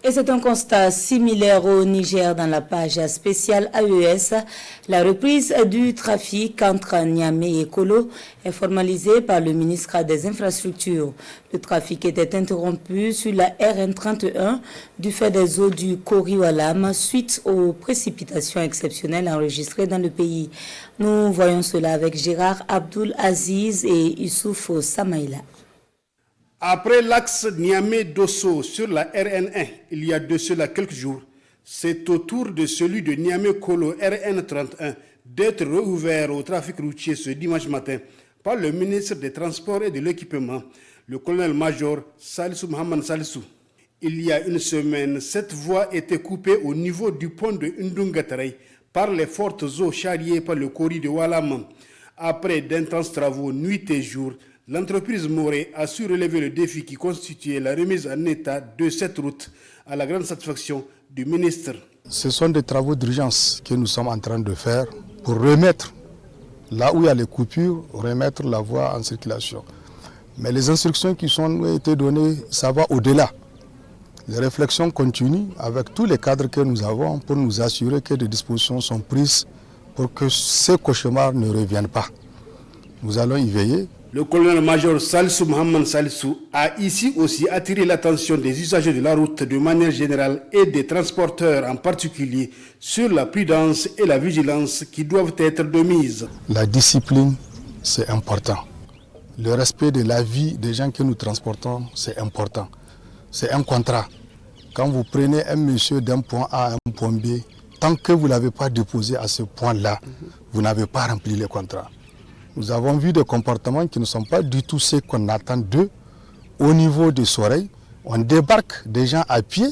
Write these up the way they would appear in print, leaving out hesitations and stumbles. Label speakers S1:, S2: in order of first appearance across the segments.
S1: Et c'est un constat similaire au Niger dans la page spéciale AES. La reprise du trafic entre Niamey et Kolo est formalisée par le ministre des Infrastructures. Le trafic était interrompu sur la RN31 du fait des eaux du Kori-Walam suite aux précipitations exceptionnelles enregistrées dans le pays. Nous voyons cela avec Gérard Abdoul Aziz et Youssouf Samaïla.
S2: Après l'axe Niamey-Dosso sur la RN1, il y a de cela quelques jours, c'est au tour de celui de Niamey-Kolo RN31 d'être rouvert au trafic routier ce dimanche matin par le ministre des Transports et de l'Équipement, le colonel-major Salissou Mohamed Salissou. Il y a une semaine, cette voie était coupée au niveau du pont de Ndungatarey par les fortes eaux charriées par le Kori de Walam. Après d'intenses travaux nuit et jour, l'entreprise Moré a su relever le défi qui constituait la remise en état de cette route à la grande satisfaction du ministre.
S3: Ce sont des travaux d'urgence que nous sommes en train de faire pour remettre, là où il y a les coupures, remettre la voie en circulation. Mais les instructions qui ont été données, ça va au-delà. Les réflexions continuent avec tous les cadres que nous avons pour nous assurer que des dispositions sont prises pour que ces cauchemars ne reviennent pas. Nous allons y veiller.
S2: Le colonel-major Salissou Mohamed Salissou a ici aussi attiré l'attention des usagers de la route de manière générale et des transporteurs en particulier sur la prudence et la vigilance qui doivent être de mise.
S3: La discipline, c'est important. Le respect de la vie des gens que nous transportons, c'est important. C'est un contrat. Quand vous prenez un monsieur d'un point A à un point B, tant que vous ne l'avez pas déposé à ce point-là, vous n'avez pas rempli le contrat. Nous avons vu des comportements qui ne sont pas du tout ceux qu'on attend d'eux. Au niveau des Soreilles, on débarque des gens à pied,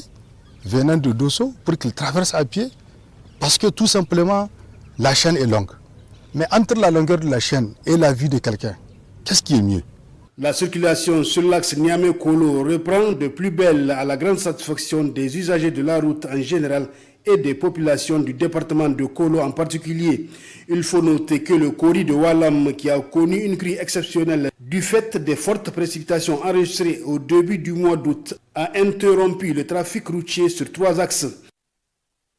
S3: venant de Dosso, pour qu'ils traversent à pied, parce que tout simplement, la chaîne est longue. Mais entre la longueur de la chaîne et la vie de quelqu'un, qu'est-ce qui est mieux?
S2: La circulation sur l'axe Niamey-Kolo reprend de plus belle à la grande satisfaction des usagers de la route en général et des populations du département de Kolo en particulier. Il faut noter que le Kori de Walam, qui a connu une crue exceptionnelle du fait des fortes précipitations enregistrées au début du mois d'août, a interrompu le trafic routier sur 3 axes.